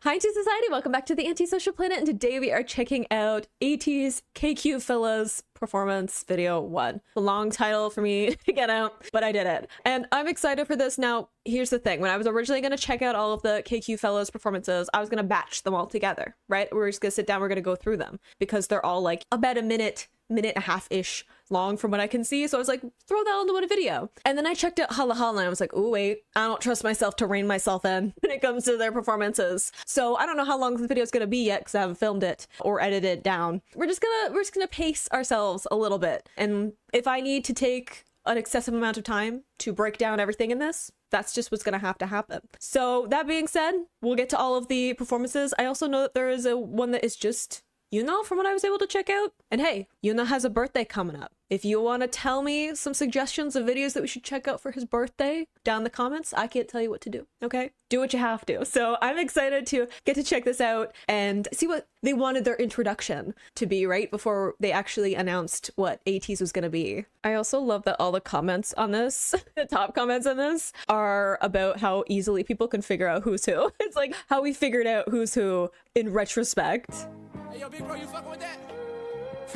Hi to society, welcome back to the Antisocial Planet, and today we are checking out ATEEZ KQ Fellaz Performance Video 1. A long title for me to get out, but I did it. And I'm excited for this. Now, here's the thing. When I was originally going to check out all of the KQ Fellaz performances, I was going to batch them all together, right? We're just going to sit down, we're going to go through them because they're all like about a minute and a half-ish long from what I can see. So I was like, throw that all into one video. And then I checked out Hala Hala and I was like, oh wait, I don't trust myself to rein myself in when it comes to their performances. So I don't know how long the video is going to be yet because I haven't filmed it or edited it down. We're just gonna pace ourselves a little bit. And if I need to take an excessive amount of time to break down everything in this, that's just what's gonna have to happen. So that being said, we'll get to all of the performances. I also know that there is one that is just Yuna from what I was able to check out. And hey, Yuna has a birthday coming up. If you want to tell me some suggestions of videos that we should check out for his birthday down in the comments, I can't tell you what to do, okay? Do what you have to. So I'm excited to get to check this out and see what they wanted their introduction to be right before they actually announced what ATEEZ was going to be. I also love that all the comments on this, the top comments on this, are about how easily people can figure out who's who. It's like how we figured out who's who in retrospect. Hey, yo, big bro, you fucking with that?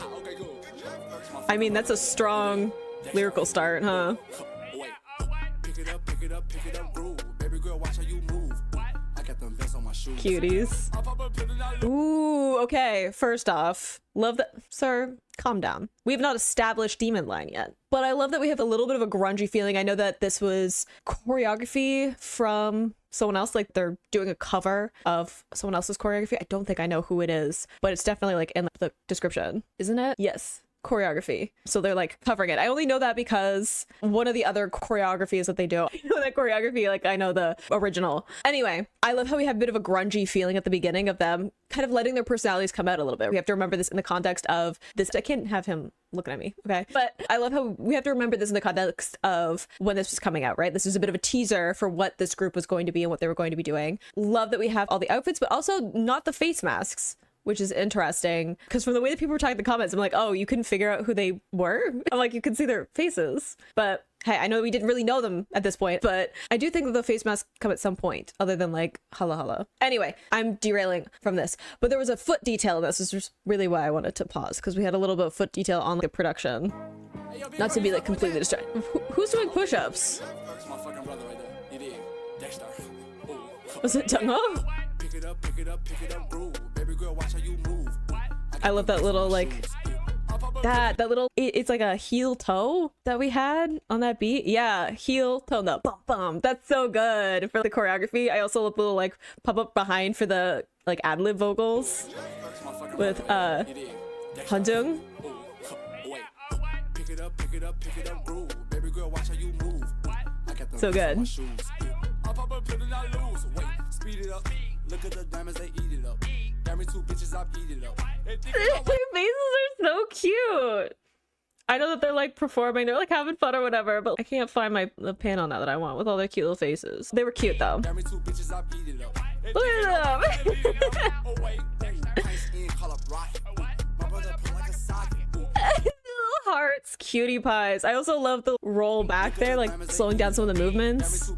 Okay, cool. I mean, that's a strong lyrical start, huh? Wait. Pick it up, groove. Baby girl, watch how you move. I got them vests on my shoes. Cuties. Ooh, okay. First off, love that. Sir, calm down. We have not established Demon Line yet, but I love that we have a little bit of a grungy feeling. I know that this was choreography from someone else, like they're doing a cover of someone else's choreography. I don't think I know who it is, but it's definitely like in the description, isn't it? Yes. Choreography. So they're like covering it. I only know that because one of the other choreographies that they do, I know that choreography, like I know the original. Anyway, I love how we have a bit of a grungy feeling at the beginning of them kind of letting their personalities come out a little bit. We have to remember this in the context of this. I can't have him looking at me, okay? But I love how we have to remember this in the context of when this was coming out, right? This was a bit of a teaser for what this group was going to be and what they were going to be doing. Love that we have all the outfits, but also not the face masks, which is interesting because from the way that people were talking in the comments, I'm like, oh, you couldn't figure out who they were? I'm like, you can see their faces. But hey, I know we didn't really know them at this point, but I do think that the face masks come at some point other than like Hala Hala. Anyway, I'm derailing from this, but there was a foot detail in this. This is really why I wanted to pause because we had a little bit of foot detail on the production. Not to be like completely distracted. Who's doing push-ups? Was it Jungho? Pick it up, groove. Baby girl, watch how you move. I love that little like that little it's like a heel toe that we had on that beat. Yeah, heel toe, no bum bum. That's so good for the choreography. I also love the little like pop up behind for the like ad-lib vocals with Hanjung. Pick it up, groove. Baby girl, watch how you move. So good. Speed it up. Look at the diamonds, they eat it up. Got me two bitches, I beat it up. Their faces are so cute. I know that they're like performing, they're like having fun or whatever, but I can't find the panel now that I want with all their cute little faces. They were cute though. Got me two bitches, I beat it up. Look at them. Hearts, cutie pies. I also love the roll back there, like slowing down some of the movements.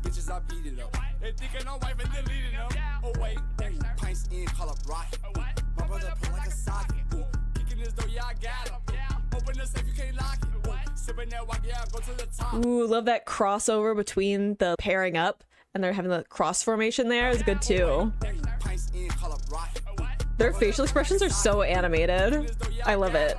Ooh, love that crossover between the pairing up and they're having the cross formation there is good too. Their facial expressions are so animated. I love it.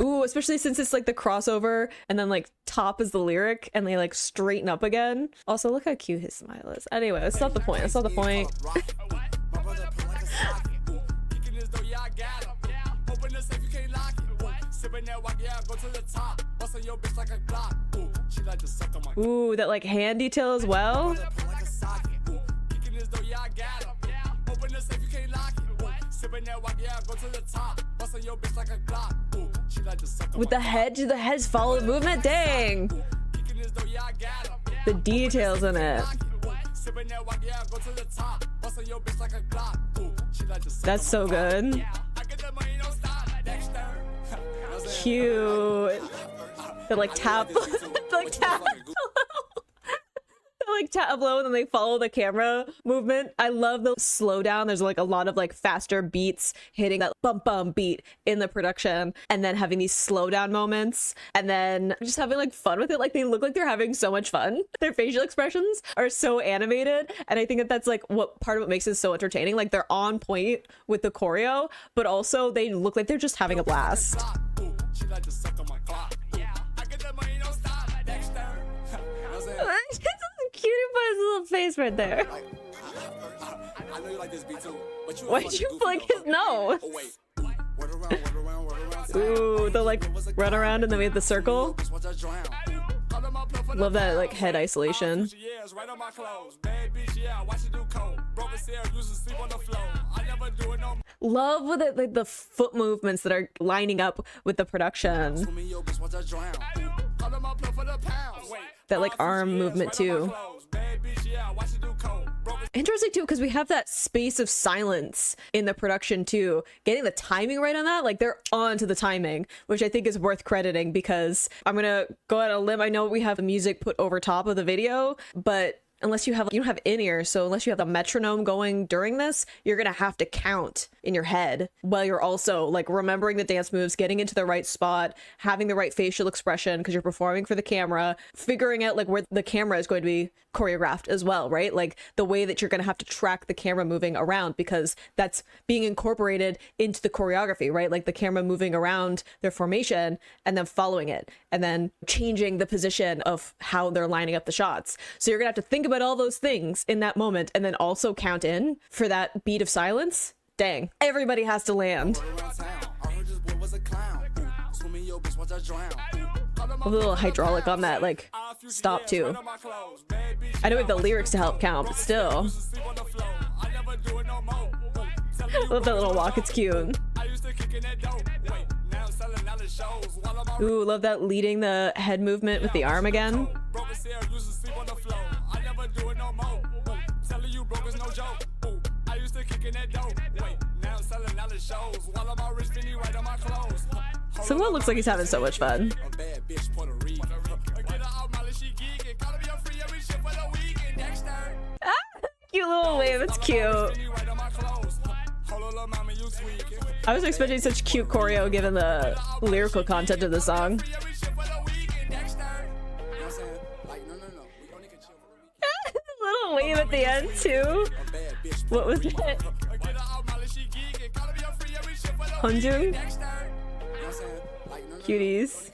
Ooh, especially since it's like the crossover and then like top is the lyric and they like straighten up again. Also, look how cute his smile is. Anyway, that's not the point. That's not the point. Ooh, that like hand detail as well. With the heads follow the movement. Dang, the details in it. That's so good. Cute. The like tap, the like tap. like tableau and then they follow the camera movement. I love the slowdown. There's like a lot of like faster beats hitting that bump bump beat in the production, and then having these slowdown moments, and then just having like fun with it. Like they look like they're having so much fun. Their facial expressions are so animated, and I think that that's like what part of what makes it so entertaining. Like they're on point with the choreo, but also they look like they're just having a blast. She like to suck on my clock. Yeah, I get that money, don't stop. Dexter. Cutie pie's little face right there. I know you like this beat too, but you Why'd you flick his nose? Oh, wait. Word around. Ooh, the like run around and then we have the circle. Love that like head isolation. Love with it, like the foot movements that are lining up with the production. That like arm movement too. Interesting too, because we have that space of silence in the production too. Getting the timing right on that, like they're on to the timing, which I think is worth crediting, because I'm gonna go out on a limb. I know we have the music put over top of the video, but unless you don't have in-ear, so unless you have the metronome going during this, you're gonna have to count in your head while you're also like remembering the dance moves, getting into the right spot, having the right facial expression because you're performing for the camera, figuring out like where the camera is going to be choreographed as well, right? Like the way that you're gonna have to track the camera moving around, because that's being incorporated into the choreography, right? Like the camera moving around their formation and then following it and then changing the position of how they're lining up the shots. So you're gonna have to think about all those things in that moment and then also count in for that beat of silence. Dang, everybody has to land. A little hydraulic on that like stop too. I know we have the lyrics to help count, but still. Love that little walk, it's cute. Ooh, love that leading the head movement with the arm again. Someone looks like he's having so much fun. Cute little wave, it's cute. I was expecting such cute choreo given the lyrical content of the song. Little wave at the end too. What was it? Hunjung? Cuties.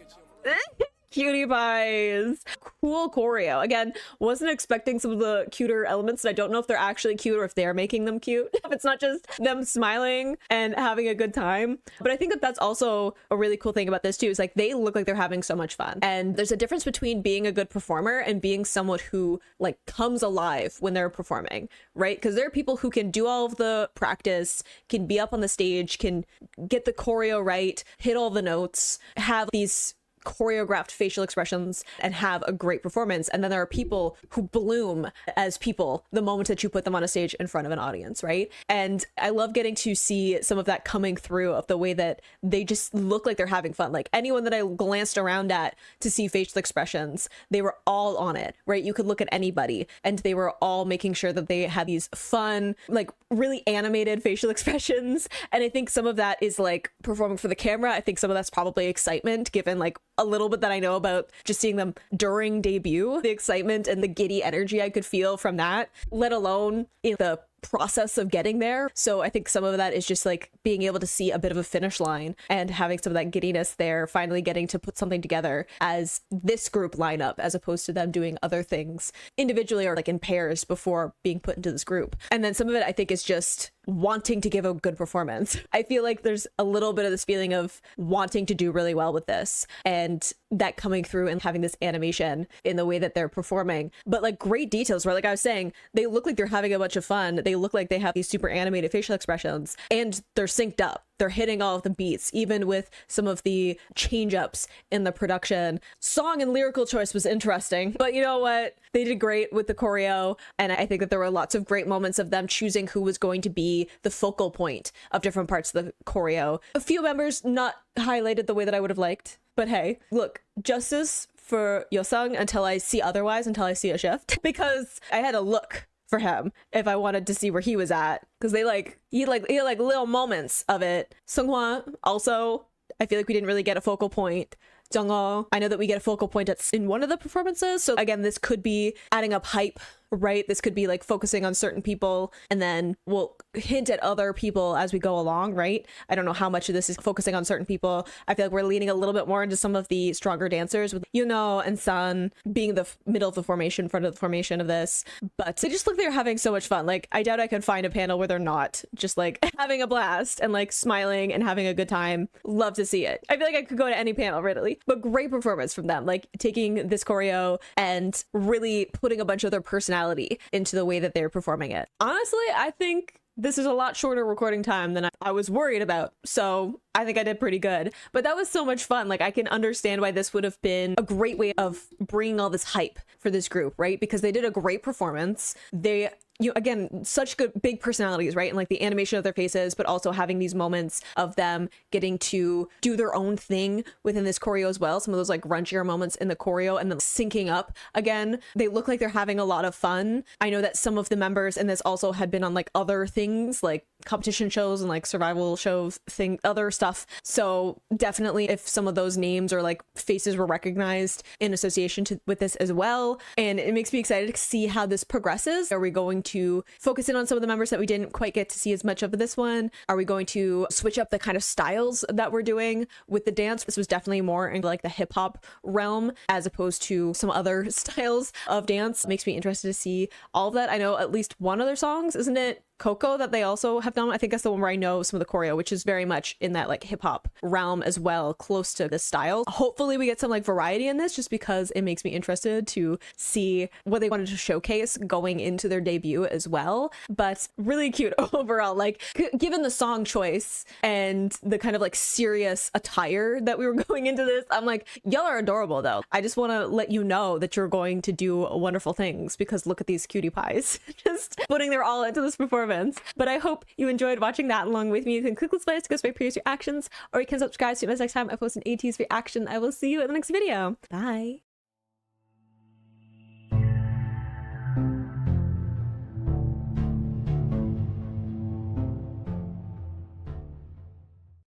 Cutie pies. Cool choreo. Again, wasn't expecting some of the cuter elements. I don't know if they're actually cute or if they're making them cute. If it's not just them smiling and having a good time. But I think that that's also a really cool thing about this too, is like they look like they're having so much fun. And there's a difference between being a good performer and being someone who like comes alive when they're performing, right? Because there are people who can do all of the practice, can be up on the stage, can get the choreo right, hit all the notes, have these choreographed facial expressions and have a great performance. And then there are people who bloom as people the moment that you put them on a stage in front of an audience, right? And I love getting to see some of that coming through, of the way that they just look like they're having fun. Like anyone that I glanced around at to see facial expressions, they were all on it, right? You could look at anybody and they were all making sure that they had these fun, like really animated facial expressions. And I think some of that is like performing for the camera. I think some of that's probably excitement, given like a little bit that I know about just seeing them during debut, the excitement and the giddy energy I could feel from that, let alone in the process of getting there. So I think some of that is just like being able to see a bit of a finish line and having some of that giddiness there, finally getting to put something together as this group lineup, as opposed to them doing other things individually or like in pairs before being put into this group. And then some of it I think is just wanting to give a good performance. I feel like there's a little bit of this feeling of wanting to do really well with this, and that coming through and having this animation in the way that they're performing, but like great details, right? Like I was saying, they look like they're having a bunch of fun. They look like they have these super animated facial expressions and they're synced up. They're hitting all of the beats, even with some of the change ups in the production. Song and lyrical choice was interesting, but you know what? They did great with the choreo. And I think that there were lots of great moments of them choosing who was going to be the focal point of different parts of the choreo. A few members not highlighted the way that I would have liked, but hey, look, justice for Yosung until I see otherwise, until I see a shift, because I had to look for him if I wanted to see where he was at, because he had little moments of it. Seonghwa also, I feel like we didn't really get a focal point. Jungho, I know that we get a focal point in one of the performances, so again, this could be adding up hype, right? This could be like focusing on certain people, and then we'll hint at other people as we go along, right? I don't know how much of this is focusing on certain people. I feel like we're leaning a little bit more into some of the stronger dancers, with Yuno and Sun being the middle of the formation, front of the formation of this. But they just look, they're having so much fun. Like, I doubt I could find a panel where they're not just like having a blast and like smiling and having a good time. Love to see it. I feel like I could go to any panel readily, but great performance from them, like taking this choreo and really putting a bunch of their personality into the way that they're performing it. Honestly, I think this is a lot shorter recording time than I was worried about, so I think I did pretty good. But that was so much fun. Like, I can understand why this would have been a great way of bringing all this hype for this group, right? Because they did a great performance. They, again, such good big personalities, right? And like the animation of their faces, but also having these moments of them getting to do their own thing within this choreo as well. Some of those like grunchier moments in the choreo and then syncing up again. They look like they're having a lot of fun. I know that some of the members in this also had been on like other things, like competition shows and like survival shows, other stuff. So definitely if some of those names or like faces were recognized in association with this as well. And it makes me excited to see how this progresses. Are we going to focus in on some of the members that we didn't quite get to see as much of this one? Are we going to switch up the kind of styles that we're doing with the dance? This was definitely more in like the hip hop realm as opposed to some other styles of dance. Makes me interested to see all of that. I know at least one other songs, isn't it Coco, that they also have done? I think that's the one where I know some of the choreo, which is very much in that like hip hop realm as well, close to this style. Hopefully we get some like variety in this, just because it makes me interested to see what they wanted to showcase going into their debut as well. But really cute overall, like given the song choice and the kind of like serious attire that we were going into this, I'm like, y'all are adorable though. I just want to let you know that you're going to do wonderful things, because look at these cutie pies just putting their all into this performance. But I hope you enjoyed watching that along with me. You can click this place to go to my previous reactions, or you can subscribe so you next time I post an ATEEZ reaction. I will see you in the next video. Bye.